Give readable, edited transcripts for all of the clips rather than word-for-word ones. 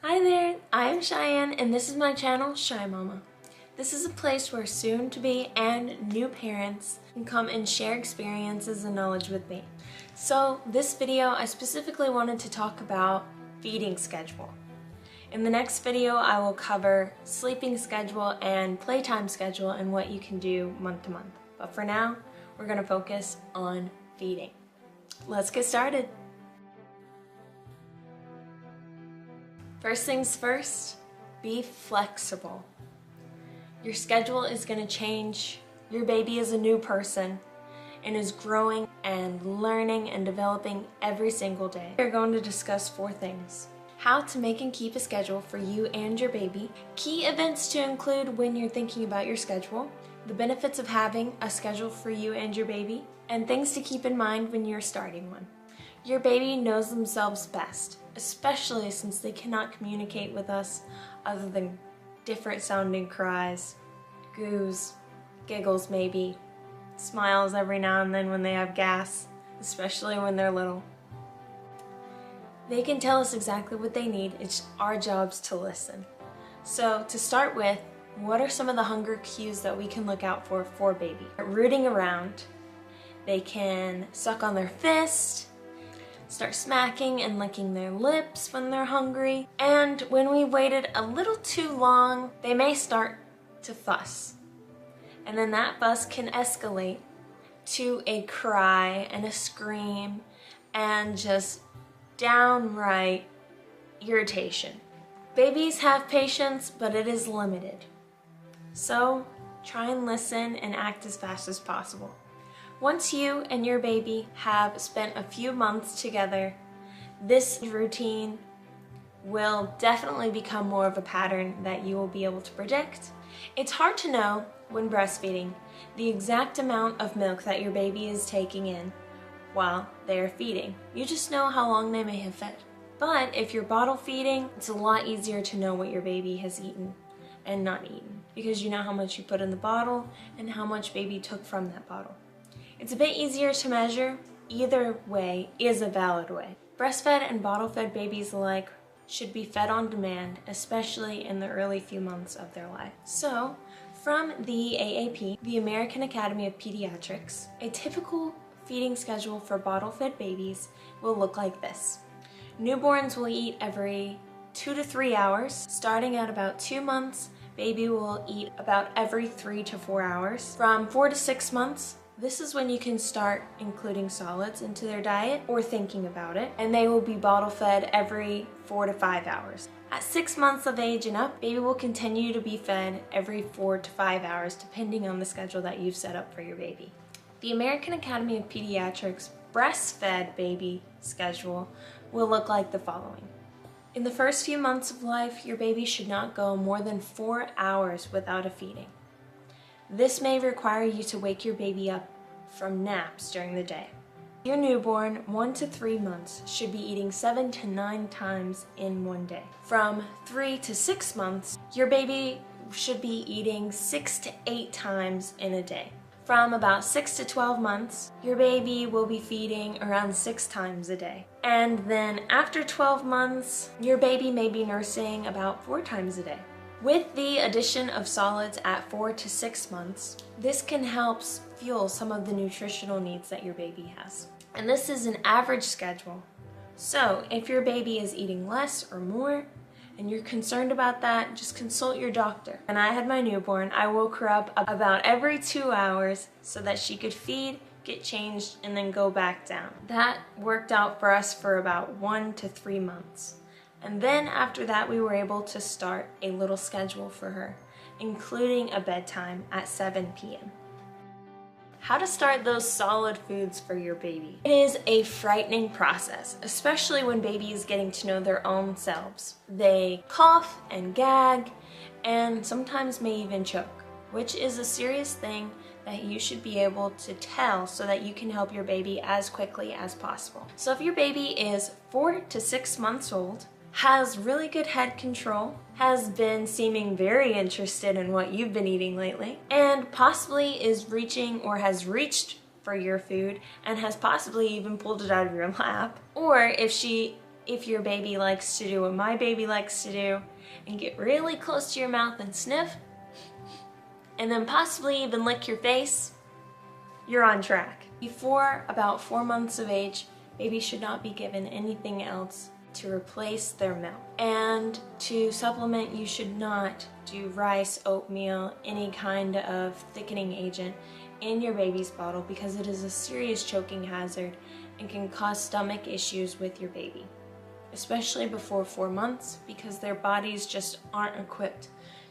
Hi there, I am Cheyenne and this is my channel, Shy Mama. This is a place where soon-to-be and new parents can come and share experiences and knowledge with me. So this video, I specifically wanted to talk about feeding schedule. In the next video, I will cover sleeping schedule and playtime schedule and what you can do month to month. But for now, we're going to focus on feeding. Let's get started. First things first, be flexible. Your schedule is going to change. Your baby is a new person and is growing and learning and developing every single day. We're going to discuss 4 things. How to make and keep a schedule for you and your baby, key events to include when you're thinking about your schedule, the benefits of having a schedule for you and your baby, and things to keep in mind when you're starting one. Your baby knows themselves best, especially since they cannot communicate with us other than different sounding cries, goos, giggles maybe, smiles every now and then when they have gas, especially when they're little. They can tell us exactly what they need, it's our jobs to listen. So to start with, what are some of the hunger cues that we can look out for baby? Rooting around, they can suck on their fist, start smacking and licking their lips when they're hungry, and when we waited a little too long, they may start to fuss. And then that fuss can escalate to a cry and a scream and just downright irritation. Babies have patience, but it is limited. So try and listen and act as fast as possible. Once you and your baby have spent a few months together, this routine will definitely become more of a pattern that you will be able to predict. It's hard to know when breastfeeding the exact amount of milk that your baby is taking in while they're feeding. You just know how long they may have fed. But if you're bottle feeding, it's a lot easier to know what your baby has eaten and not eaten because you know how much you put in the bottle and how much baby took from that bottle. It's a bit easier to measure. Either way is a valid way. Breastfed and bottle-fed babies alike should be fed on demand, especially in the early few months of their life. So, from the AAP, the American Academy of Pediatrics, a typical feeding schedule for bottle-fed babies will look like this. Newborns will eat every 2 to 3 hours. Starting at about 2 months, baby will eat about every 3 to 4 hours. From 4 to 6 months, this is when you can start including solids into their diet or thinking about it, and they will be bottle fed every 4 to 5 hours. At 6 months of age and up, baby will continue to be fed every 4 to 5 hours depending on the schedule that you've set up for your baby. The American Academy of Pediatrics breastfed baby schedule will look like the following. In the first few months of life, your baby should not go more than 4 hours without a feeding. This may require you to wake your baby up from naps during the day. Your newborn, 1 to 3 months, should be eating 7 to 9 times in one day. From 3 to 6 months, your baby should be eating 6 to 8 times in a day. From about 6 to 12 months, your baby will be feeding around 6 times a day. And then after 12 months, your baby may be nursing about 4 times a day. With the addition of solids at 4 to 6 months, this can help fuel some of the nutritional needs that your baby has. And this is an average schedule. So if your baby is eating less or more, and you're concerned about that, just consult your doctor. When I had my newborn, I woke her up about every 2 hours so that she could feed, get changed, and then go back down. That worked out for us for about 1 to 3 months. And then after that, we were able to start a little schedule for her, including a bedtime at 7 p.m. How to start those solid foods for your baby. It is a frightening process, especially when baby is getting to know their own selves. They cough and gag and sometimes may even choke, which is a serious thing that you should be able to tell so that you can help your baby as quickly as possible. So if your baby is 4 to 6 months old, has really good head control, has been seeming very interested in what you've been eating lately, and possibly is reaching or has reached for your food and has possibly even pulled it out of your lap, or if she if your baby likes to do what my baby likes to do and get really close to your mouth and sniff, and then possibly even lick your face, you're on track. Before about 4 months of age, babies should not be given anything else to replace their milk. And to supplement, you should not do rice, oatmeal, any kind of thickening agent in your baby's bottle because it is a serious choking hazard and can cause stomach issues with your baby, especially before 4 months because their bodies just aren't equipped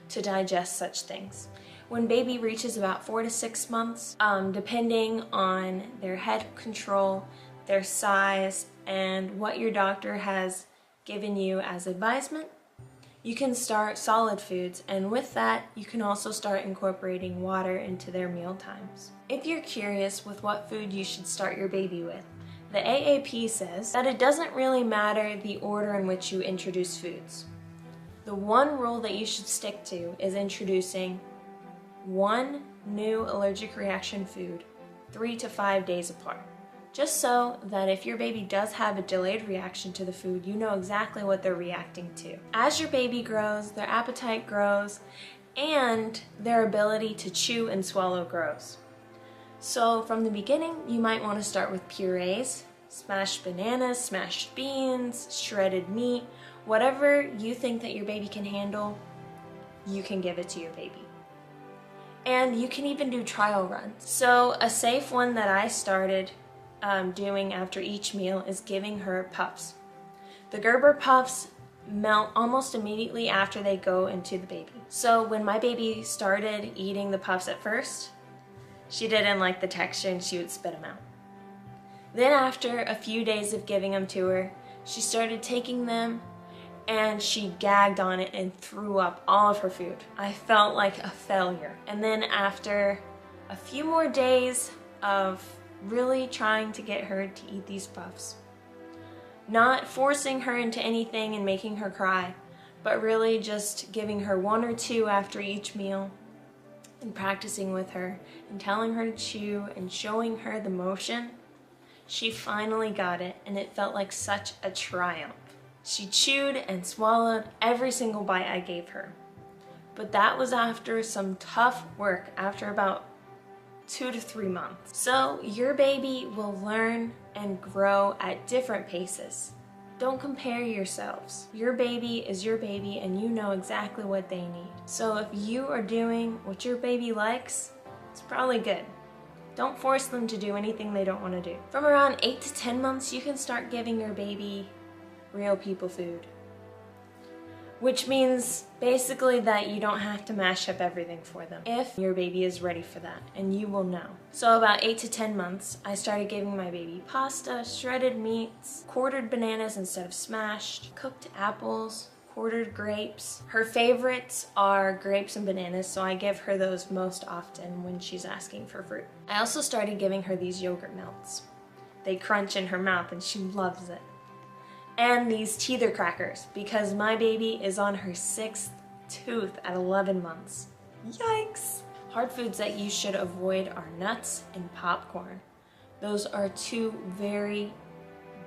to digest such things. When baby reaches about 4 to 6 months, depending on their head control, their size, and what your doctor has given you as advisement, you can start solid foods, and with that, you can also start incorporating water into their meal times. If you're curious with what food you should start your baby with, the AAP says that it doesn't really matter the order in which you introduce foods. The one rule that you should stick to is introducing one new allergic reaction food 3 to 5 days apart. Just so that if your baby does have a delayed reaction to the food, you know exactly what they're reacting to. As your baby grows, their appetite grows, and their ability to chew and swallow grows. So from the beginning, you might want to start with purees, smashed bananas, smashed beans, shredded meat, whatever you think that your baby can handle, you can give it to your baby. And you can even do trial runs. So a safe one that I started doing after each meal is giving her puffs. The Gerber puffs melt almost immediately after they go into the baby. So when my baby started eating the puffs at first, she didn't like the texture and she would spit them out. Then after a few days of giving them to her, she started taking them and she gagged on it and threw up all of her food. I felt like a failure. And then after a few more days of really trying to get her to eat these puffs, not forcing her into anything and making her cry, but really just giving her 1 or 2 after each meal and practicing with her and telling her to chew and showing her the motion, she finally got it, and it felt like such a triumph. She chewed and swallowed every single bite I gave her. But that was after some tough work, after about 2 to 3 months. So your baby will learn and grow at different paces. Don't compare yourselves. Your baby is your baby and you know exactly what they need. So if you are doing what your baby likes, it's probably good. Don't force them to do anything they don't want to do. From around 8 to 10 months, you can start giving your baby real people food. Which means basically that you don't have to mash up everything for them if your baby is ready for that, and you will know. So about 8 to 10 months, I started giving my baby pasta, shredded meats, quartered bananas instead of smashed, cooked apples, quartered grapes. Her favorites are grapes and bananas, so I give her those most often when she's asking for fruit. I also started giving her these yogurt melts. They crunch in her mouth and she loves it. And these teether crackers, because my baby is on her 6th tooth at 11 months. Yikes! Hard foods that you should avoid are nuts and popcorn. Those are 2 very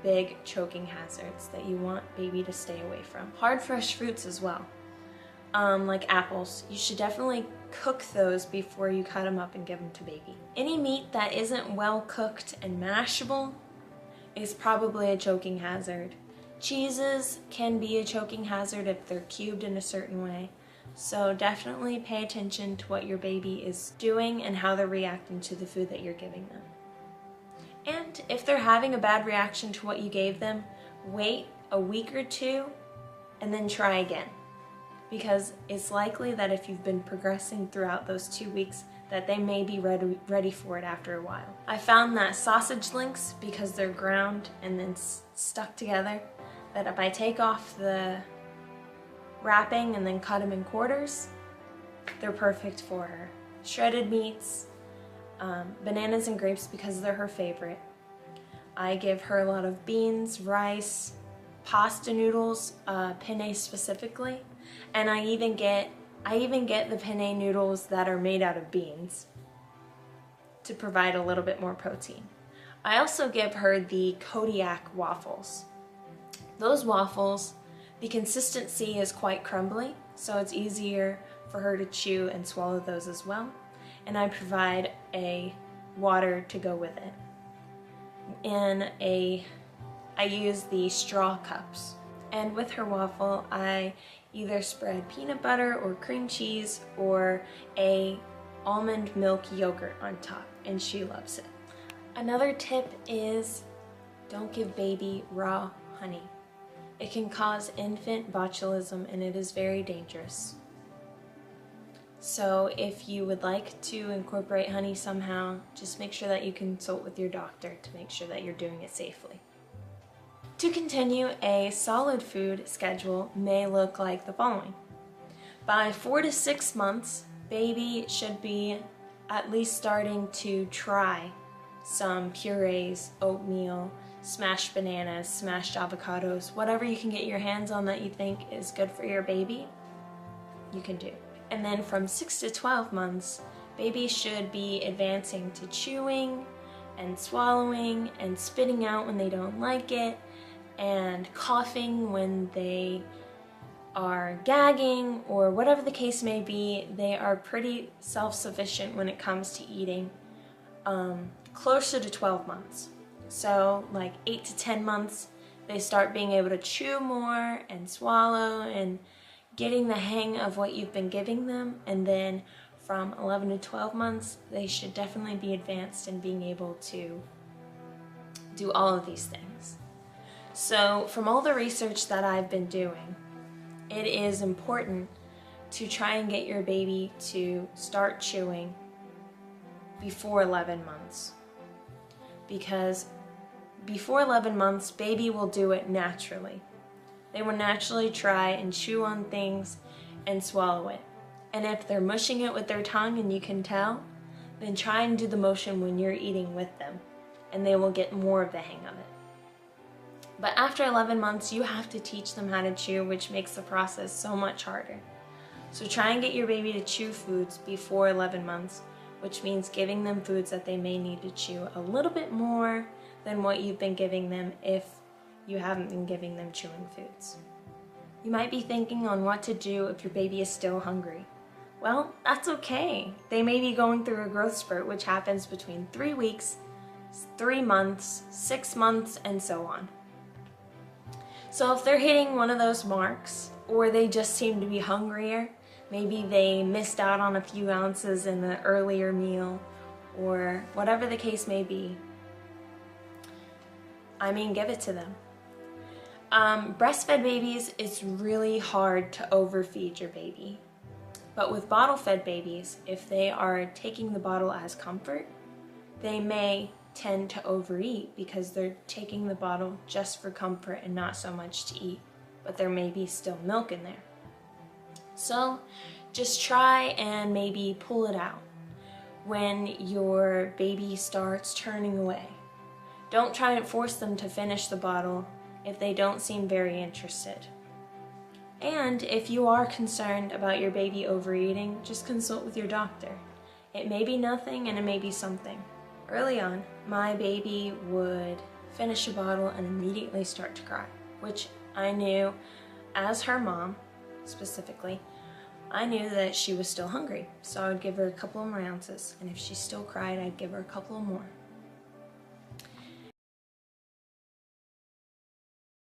big choking hazards that you want baby to stay away from. Hard fresh fruits as well, like apples. You should definitely cook those before you cut them up and give them to baby. Any meat that isn't well cooked and mashable is probably a choking hazard. Cheeses can be a choking hazard if they're cubed in a certain way, so definitely pay attention to what your baby is doing and how they're reacting to the food that you're giving them. And if they're having a bad reaction to what you gave them, wait a week or 2 and then try again, because it's likely that if you've been progressing throughout those 2 weeks that they may be ready for it after a while. I found that sausage links, because they're ground and then stuck together, that if I take off the wrapping and then cut them in quarters, they're perfect for her. Shredded meats, bananas and grapes because they're her favorite. I give her a lot of beans, rice, pasta noodles, penne specifically, and I even get the penne noodles that are made out of beans to provide a little bit more protein. I also give her the Kodiak waffles. Those waffles, the consistency is quite crumbly, so it's easier for her to chew and swallow those as well. And I provide a water to go with it. I use the straw cups. And with her waffle, I either spread peanut butter or cream cheese or a almond milk yogurt on top, and she loves it. Another tip is don't give baby raw honey. It can cause infant botulism and it is very dangerous. So if you would like to incorporate honey somehow, just make sure that you consult with your doctor to make sure that you're doing it safely. To continue, a solid food schedule may look like the following. By 4 to 6 months, baby should be at least starting to try some purees, oatmeal, smashed bananas, smashed avocados, whatever you can get your hands on that you think is good for your baby, you can do. And then from 6 to 12 months, baby should be advancing to chewing and swallowing and spitting out when they don't like it, and coughing when they are gagging, or whatever the case may be. They are pretty self-sufficient when it comes to eating, closer to 12 months. So like 8 to 10 months, they start being able to chew more and swallow and getting the hang of what you've been giving them. And then from 11 to 12 months, they should definitely be advanced in being able to do all of these things. So from all the research that I've been doing, it is important to try and get your baby to start chewing before 11 months. Because before 11 months, baby will do it naturally. They will naturally try and chew on things and swallow it. And if they're mushing it with their tongue and you can tell, then try and do the motion when you're eating with them, and they will get more of the hang of it. But after 11 months, you have to teach them how to chew, which makes the process so much harder. So try and get your baby to chew foods before 11 months, which means giving them foods that they may need to chew a little bit more than what you've been giving them if you haven't been giving them chewing foods. You might be thinking on what to do if your baby is still hungry. Well, that's okay. They may be going through a growth spurt, which happens between 3 weeks, 3 months, 6 months, and so on. So if they're hitting one of those marks, or they just seem to be hungrier, maybe they missed out on a few ounces in the earlier meal, or whatever the case may be, give it to them. Breastfed babies, it's really hard to overfeed your baby. But with bottle-fed babies, if they are taking the bottle as comfort, they may tend to overeat because they're taking the bottle just for comfort and not so much to eat, but there may be still milk in there. So just try and maybe pull it out when your baby starts turning away. Don't try and force them to finish the bottle if they don't seem very interested. And if you are concerned about your baby overeating, just consult with your doctor. It may be nothing and it may be something. Early on, my baby would finish a bottle and immediately start to cry, which I knew, as her mom specifically, I knew that she was still hungry. So I would give her a couple of more ounces, and if she still cried, I'd give her a couple of more.